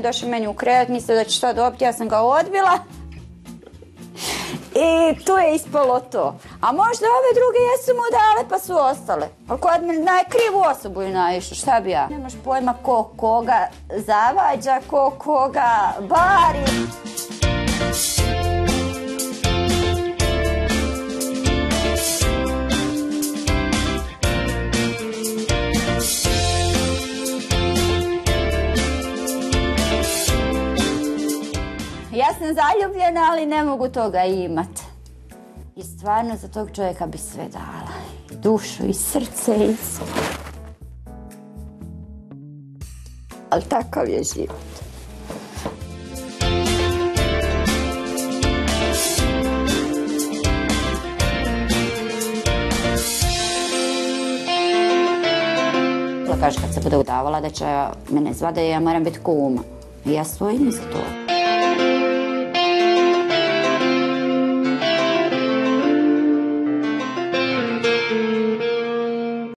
je došao meni u krevet, mislio da će šta dobiti, ja sam ga odbila. I tu je ispalo to. A možda ove druge jesu mu dale pa su ostale. Ali kod mene krivu osobu je naišao, šta bi ja? Nemaš pojma ko koga zavađa, ko koga bari. Ja sam zaljubljena, ali ne mogu toga imat. I stvarno za tog čovjeka bi sve dala. I dušu, i srce, i sve. Ali takav je život. Kaže kad se bude udavala da će mene zvati da ja moram biti kuma. I ja svojim za to.